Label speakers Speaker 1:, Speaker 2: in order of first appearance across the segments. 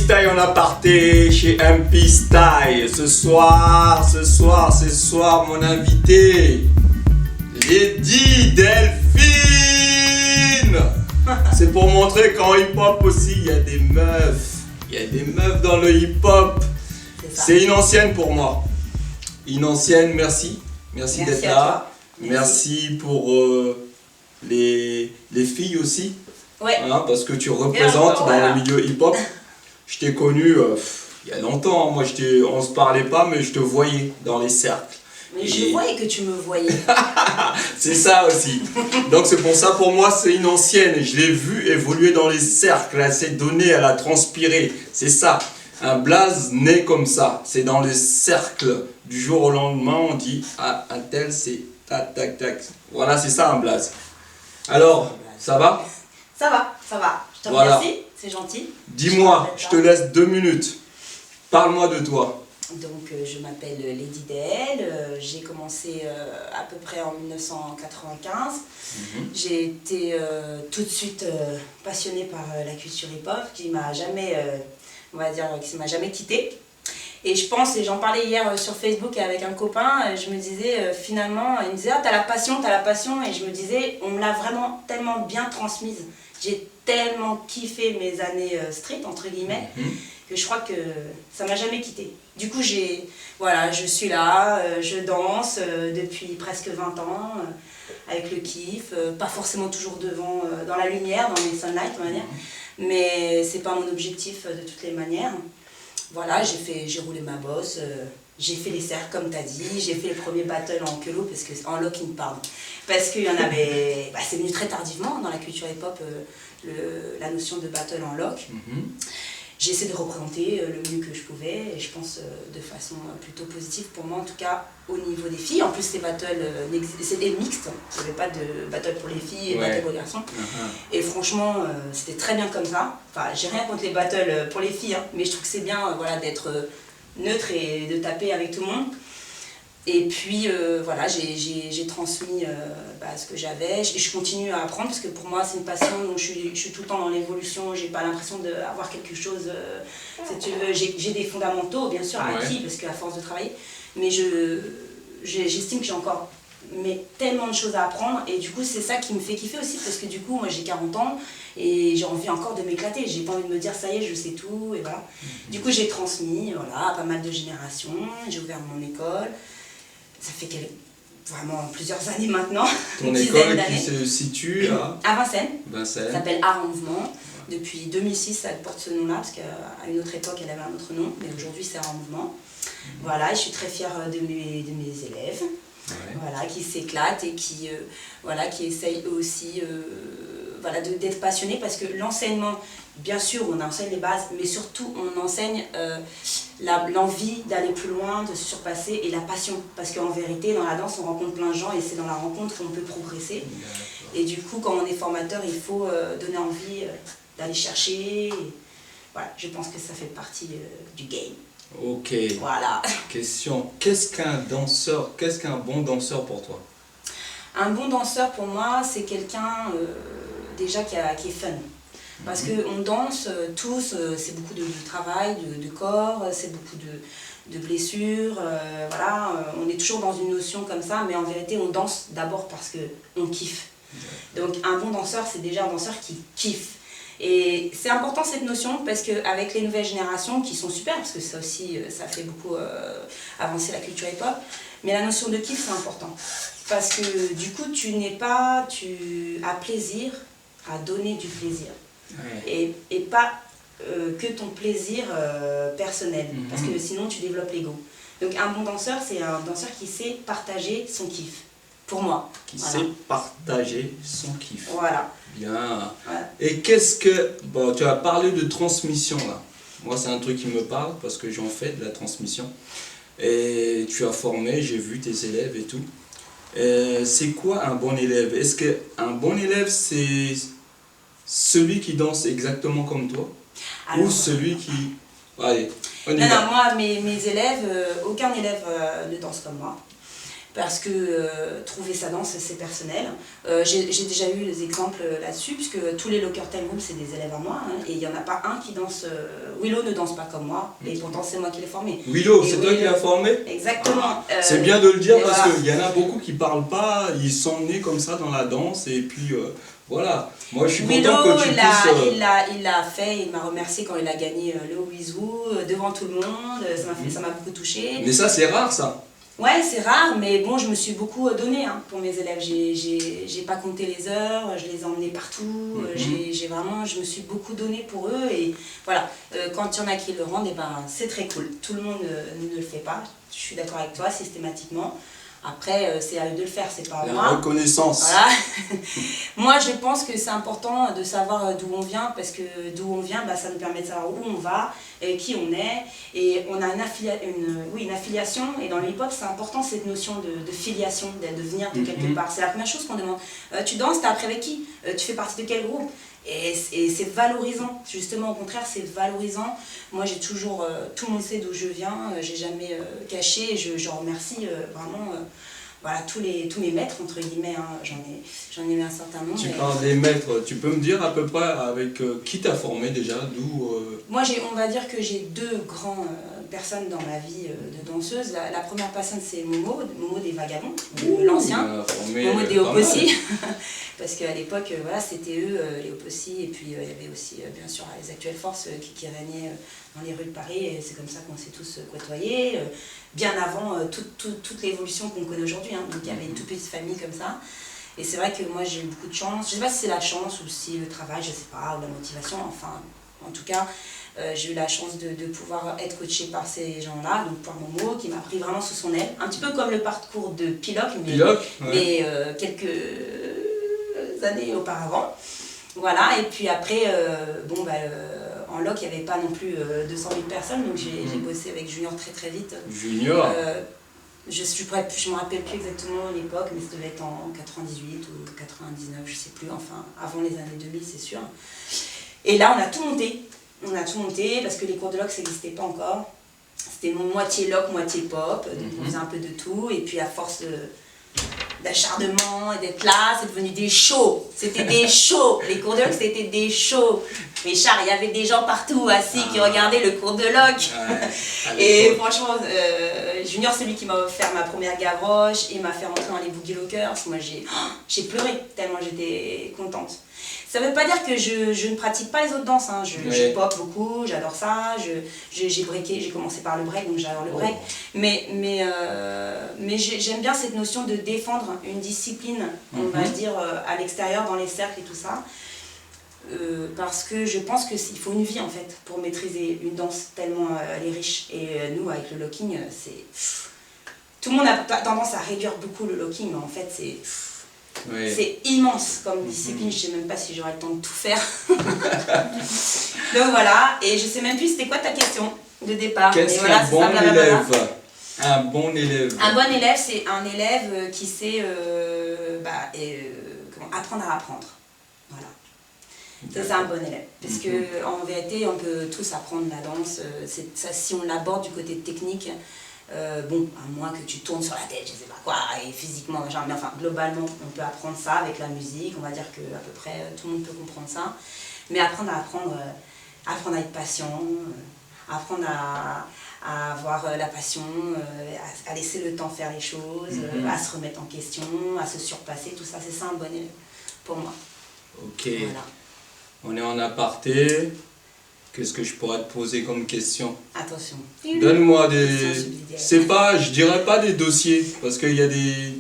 Speaker 1: Style en aparté chez MP Style. Ce soir, mon invité, Lady Delphine. C'est pour montrer qu'en hip-hop aussi, il y a des meufs. Il y a des meufs dans le hip-hop. C'est une ancienne pour moi. Une ancienne, merci. Merci d'être là. Merci pour les filles aussi.
Speaker 2: Ouais.
Speaker 1: Hein, parce que tu représentes dans le milieu hip-hop. Je t'ai connu il y a longtemps. Moi, on se parlait pas, mais je te voyais dans les cercles.
Speaker 2: Mais je voyais que tu me voyais.
Speaker 1: C'est ça aussi. Donc c'est pour ça, pour moi, c'est une ancienne. Je l'ai vue évoluer dans les cercles. Elle s'est donnée, elle a transpiré. C'est ça. Un blaze né comme ça. C'est dans les cercles. Du jour au lendemain, on dit ah, un tel, c'est tac, tac, tac. Voilà, c'est ça un blaze. Alors, ça va?
Speaker 2: Ça va. Je te remercie, c'est gentil.
Speaker 1: Dis-moi, je te laisse 2 minutes. Parle-moi de toi.
Speaker 2: Donc, je m'appelle Lady Del. J'ai commencé à peu près en 1995. J'ai été tout de suite passionnée par la culture hip-hop qui m'a jamais, quittée. Et je pense, et j'en parlais hier sur Facebook avec un copain, je me disais finalement, il me disait ah, t'as la passion, et je me disais on me l'a vraiment tellement bien transmise. J'ai tellement kiffé mes années street entre guillemets que je crois que ça m'a jamais quitté. Du coup je suis là, je danse depuis presque 20 ans avec le kiff, pas forcément toujours devant dans la lumière, dans les sunlight on va dire, mais c'est pas mon objectif de toutes les manières. Voilà, j'ai roulé ma bosse, j'ai fait les cercles comme tu as dit, j'ai fait les premiers battles en queue en locking, pardon. Parce qu'il y en avait, c'est venu très tardivement dans la culture hip-hop, la notion de battle en lock. J'ai essayé de représenter le mieux que je pouvais, et je pense de façon plutôt positive pour moi, en tout cas au niveau des filles. En plus, ces battles, c'était mixte, il n'y avait pas de battle pour les filles et battle pour les garçons. Et franchement, c'était très bien comme ça. Enfin, j'ai rien contre les battles pour les filles, hein, mais je trouve que c'est bien d'être neutre et de taper avec tout le monde. Et puis j'ai transmis ce que j'avais, et je continue à apprendre parce que pour moi c'est une passion, donc je suis tout le temps dans l'évolution, j'ai pas l'impression d'avoir quelque chose, si tu veux, j'ai des fondamentaux bien sûr acquis parce qu'à force de travailler, mais j'estime que j'ai encore tellement de choses à apprendre, et du coup c'est ça qui me fait kiffer aussi parce que du coup moi j'ai 40 ans et j'ai envie encore de m'éclater, j'ai pas envie de me dire ça y est je sais tout, et voilà. Du coup j'ai transmis à pas mal de générations, j'ai ouvert mon école. Ça fait vraiment plusieurs années maintenant.
Speaker 1: Ton école qui se situe
Speaker 2: à Vincennes.
Speaker 1: Ça
Speaker 2: s'appelle Art en Mouvement. Depuis 2006, elle porte ce nom-là, parce qu'à une autre époque, elle avait un autre nom, mais aujourd'hui, c'est Art en Mouvement. Voilà, et je suis très fière de mes élèves, qui s'éclatent et qui essayent eux aussi d'être passionnés, parce que l'enseignement, bien sûr, on enseigne les bases, mais surtout, on enseigne l'envie d'aller plus loin, de se surpasser, et la passion. Parce qu'en vérité, dans la danse, on rencontre plein de gens, et c'est dans la rencontre qu'on peut progresser. Et du coup, quand on est formateur, il faut donner envie d'aller chercher. Voilà, je pense que ça fait partie du game.
Speaker 1: Ok.
Speaker 2: Voilà.
Speaker 1: Question, qu'est-ce qu'un bon danseur pour toi? Un
Speaker 2: bon danseur pour moi, c'est quelqu'un déjà qui est fun. Parce qu'on danse tous, c'est beaucoup de travail, de corps, c'est beaucoup de blessures, on est toujours dans une notion comme ça, mais en vérité on danse d'abord parce qu'on kiffe. Donc un bon danseur, c'est déjà un danseur qui kiffe. Et c'est important cette notion parce qu'avec les nouvelles générations qui sont super, parce que ça aussi, ça fait beaucoup avancer la culture hip-hop, mais la notion de kiff c'est important. Parce que du coup tu as plaisir à donner du plaisir. Et pas que ton plaisir personnel, parce que sinon tu développes l'ego. Donc un bon danseur, c'est un danseur qui sait partager son kiff, pour moi.
Speaker 1: Qui sait partager son kiff.
Speaker 2: Voilà.
Speaker 1: Bien. Et tu as parlé de transmission là. Moi c'est un truc qui me parle parce que j'en fais de la transmission. Et tu as formé, j'ai vu tes élèves et tout. C'est quoi un bon élève? Est-ce qu'un bon élève c'est celui qui danse exactement comme toi? Ou celui qui... Allez,
Speaker 2: non, moi, mes élèves, aucun élève ne danse comme moi. parce que trouver sa danse, c'est personnel. J'ai déjà eu des exemples là-dessus, puisque tous les Locker Time Room, c'est des élèves à moi, hein, et il n'y en a pas un qui danse... Willow ne danse pas comme moi, et pourtant c'est moi qui l'ai formé.
Speaker 1: Willow, c'est toi qui l'as formé?
Speaker 2: Exactement.
Speaker 1: C'est bien de le dire, parce
Speaker 2: voilà.
Speaker 1: qu'il y en a beaucoup qui parlent pas, ils sont nés comme ça dans la danse, et puis voilà. Moi je suis content que tu puisses...
Speaker 2: il l'a fait, il m'a remercié quand il a gagné le Wizou devant tout le monde, ça m'a beaucoup touché.
Speaker 1: Mais ça c'est rare ça.
Speaker 2: Ouais, c'est rare, mais bon, je me suis beaucoup donnée hein, pour mes élèves. J'ai pas compté les heures, je les ai emmenés partout, je me suis beaucoup donnée pour eux. Et voilà, quand il y en a qui le rendent, ben, c'est très cool. Tout le monde ne le fait pas, je suis d'accord avec toi, systématiquement. Après, c'est à eux de le faire, c'est pas à moi.
Speaker 1: La reconnaissance.
Speaker 2: Voilà. Moi, je pense que c'est important de savoir d'où on vient, parce que d'où on vient, bah, ça nous permet de savoir où on va, et qui on est. Et on a une affiliation, et dans le hip-hop, c'est important cette notion de filiation, de venir de quelque part. C'est la première chose qu'on demande. Tu danses, t'as appris avec qui? Tu fais partie de quel groupe? Et c'est valorisant, justement, au contraire, c'est valorisant. Moi, j'ai toujours, tout le monde sait d'où je viens, j'ai jamais caché, et je remercie vraiment voilà, tous mes maîtres, entre guillemets, hein. J'en ai mis un certain nombre.
Speaker 1: Tu parles des maîtres, tu peux me dire à peu près avec qui t'as formé déjà, d'où
Speaker 2: Moi, on va dire que j'ai deux grandes personnes dans ma vie de danseuse. La première personne, c'est Momo des Vagabonds, l'ancien, Momo des Opossi. Parce qu'à l'époque, voilà, c'était eux, les Opossi, et puis il y avait aussi, bien sûr, les Actuelles Forces qui régnaient dans les rues de Paris, et c'est comme ça qu'on s'est tous côtoyés, bien avant toute l'évolution qu'on connaît aujourd'hui, hein. Donc il y avait une toute petite famille comme ça. Et c'est vrai que moi j'ai eu beaucoup de chance, je sais pas si c'est la chance ou si le travail, je sais pas, ou la motivation, enfin, en tout cas, j'ai eu la chance de pouvoir être coachée par ces gens-là, donc par Momo, qui m'a pris vraiment sous son aile, un petit peu comme le parcours de Piloc, mais quelques années auparavant. Voilà, et puis après, en loc, il n'y avait pas non plus 200 000 personnes, donc j'ai bossé avec Junior très vite.
Speaker 1: Junior
Speaker 2: je me rappelle plus exactement l'époque, mais ça devait être en 98 ou 99, je sais plus, enfin, avant les années 2000, c'est sûr. Et là, on a tout monté, parce que les cours de loc, ça n'existait pas encore. C'était moitié loc, moitié pop, donc on faisait un peu de tout, et puis à force d'acharnement et d'être là, c'est devenu des shows. C'était des shows. Les cours de loc, c'était des shows. Mais Charles, il y avait des gens partout assis qui regardaient le cours de loc. Et franchement, Junior, c'est lui qui m'a offert ma première Gavroche et m'a fait rentrer dans les Boogie Lockers. Moi, j'ai pleuré tellement j'étais contente. Ça ne veut pas dire que je ne pratique pas les autres danses, hein. Je pop beaucoup, j'adore ça, j'ai breaké, j'ai commencé par le break, donc j'adore le break. Mais j'aime bien cette notion de défendre une discipline, on va dire, à l'extérieur, dans les cercles et tout ça. Parce que je pense qu'il faut une vie en fait pour maîtriser une danse tellement elle est riche. Et nous, avec le locking, tout le monde a tendance à réduire beaucoup le locking, mais en fait c'est immense comme discipline. Je sais même pas si j'aurai le temps de tout faire. Donc voilà, et je sais même plus c'était quoi ta question de départ.
Speaker 1: Qu'est-ce qu'un bon élève? Un bon élève.
Speaker 2: Un bon élève, c'est un élève qui sait apprendre à apprendre. Voilà. C'est un bon élève. Parce que en vérité, on peut tous apprendre la danse. Ça, si on l'aborde du côté technique, à moins que tu tournes sur la tête, je sais pas quoi, et physiquement, mais enfin, globalement, on peut apprendre ça avec la musique. On va dire que à peu près tout le monde peut comprendre ça. Mais apprendre à être patient, apprendre à avoir la passion, à laisser le temps faire les choses, à se remettre en question, à se surpasser, tout ça, c'est ça un bon élève pour moi.
Speaker 1: Ok.
Speaker 2: Voilà.
Speaker 1: On est en aparté. Qu'est-ce que je pourrais te poser comme question?
Speaker 2: Attention.
Speaker 1: Donne-moi je dirais pas des dossiers, parce qu'il y a des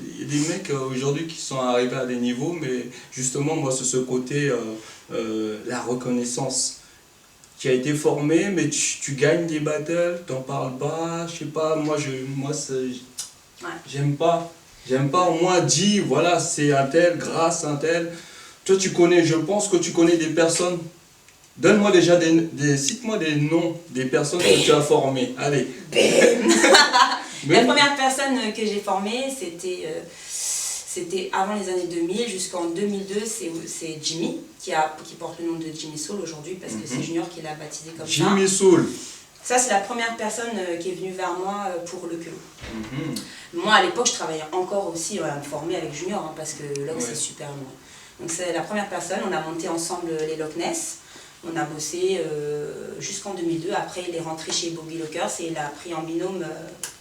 Speaker 1: mecs aujourd'hui qui sont arrivés à des niveaux, mais justement, moi, c'est ce côté, la reconnaissance. Tu as été formé, mais tu gagnes des battles, t'en parles pas, je sais pas, j'aime pas. J'aime pas, au moins dit, voilà, c'est un tel, grâce à un tel. Toi, je pense que tu connais des personnes. Donne-moi déjà cite-moi des noms des personnes que tu as formées. Allez.
Speaker 2: La première personne que j'ai formée, c'était avant les années 2000, jusqu'en 2002, c'est Jimmy, qui porte le nom de Jimmy Soul aujourd'hui, parce que c'est Junior qui l'a baptisé comme ça.
Speaker 1: Jimmy Soul.
Speaker 2: Ça, c'est la première personne qui est venue vers moi pour le culot.
Speaker 1: Mhm.
Speaker 2: Moi, à l'époque, je travaillais encore aussi à me former avec Junior, hein, parce que Loc,
Speaker 1: Ouais.
Speaker 2: c'est super loin. Donc, c'est la première personne. On a monté ensemble les Loch Ness. On a bossé jusqu'en 2002. Après, il est rentré chez Bobby Lockers et il a pris en binôme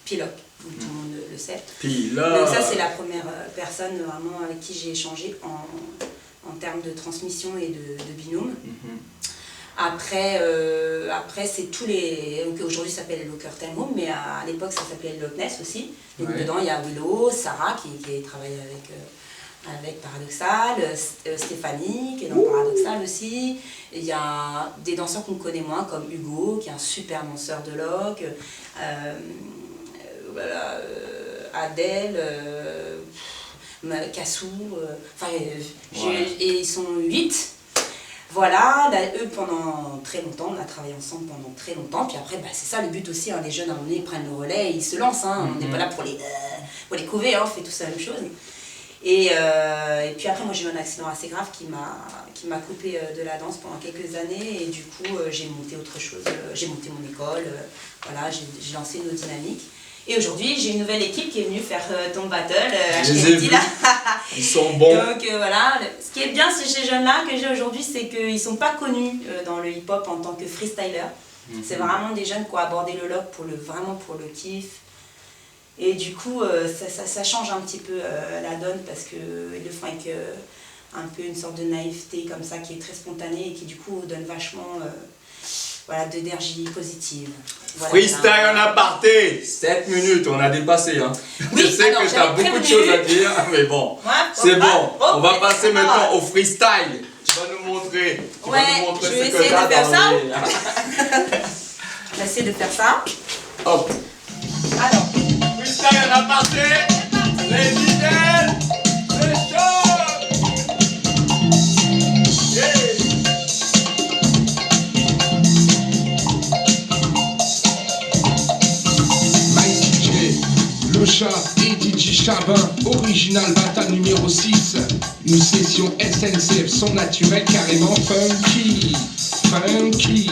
Speaker 2: Piloc. Tout le monde le sait.
Speaker 1: Puis là...
Speaker 2: Donc, ça, c'est la première personne vraiment avec qui j'ai échangé en termes de transmission et de binôme.
Speaker 1: Mhm.
Speaker 2: Après, c'est tous les... Aujourd'hui, ça s'appelle Locker Time Home, mais à l'époque, ça s'appelait Loch Ness aussi. Donc,
Speaker 1: Ouais.
Speaker 2: dedans, il y a Willow, Sarah, qui travaille avec Paradoxal, Stéphanie, qui est dans Paradoxal aussi. Il y a des danseurs qu'on connaît moins, comme Hugo, qui est un super danseur de Loc. Voilà, Adèle, Kassou. Et ils sont 8. Voilà, là, eux pendant très longtemps, on a travaillé ensemble pendant très longtemps, puis après c'est ça le but aussi, hein, les jeunes à un moment donné ils prennent le relais, ils se lancent, hein, on n'est pas là pour les couver, hein, on fait tous la même chose. Et puis après moi j'ai eu un accident assez grave qui m'a coupé de la danse pendant quelques années et du coup j'ai monté autre chose, j'ai monté mon école, voilà, j'ai lancé une autre dynamique. Et aujourd'hui, j'ai une nouvelle équipe qui est venue faire ton battle,
Speaker 1: Je les ai
Speaker 2: HKT,
Speaker 1: vus.
Speaker 2: là.
Speaker 1: Ils sont bons.
Speaker 2: Donc voilà, ce qui est bien chez ces jeunes-là que j'ai aujourd'hui, c'est qu'ils ne sont pas connus dans le hip-hop en tant que freestyler. C'est vraiment des jeunes qui ont abordé le loc vraiment pour le kiff. Et du coup, ça change un petit peu la donne parce qu'ils le font avec un peu une sorte de naïveté comme ça qui est très spontanée et qui du coup donne vachement d'énergie positive. Voilà,
Speaker 1: Freestyle en aparté, 7 minutes, on a dépassé. Hein.
Speaker 2: Oui,
Speaker 1: je sais
Speaker 2: alors,
Speaker 1: que tu as
Speaker 2: j'avais
Speaker 1: beaucoup de
Speaker 2: prévenu.
Speaker 1: choses à dire, mais bon, c'est bon. On va passer maintenant au freestyle. Tu vas nous montrer,
Speaker 2: je vais
Speaker 1: ce que
Speaker 2: essayer
Speaker 1: tu as
Speaker 2: de faire
Speaker 1: dans
Speaker 2: ça.
Speaker 1: les...
Speaker 2: On va essayer de faire ça.
Speaker 1: Hop.
Speaker 2: Alors,
Speaker 1: Freestyle en aparté, les fidèles, c'est chaud. Yeah.
Speaker 3: Le chat et DJ Chabin, original bata numéro 6. Une session SNCF son naturel carrément funky. Funky.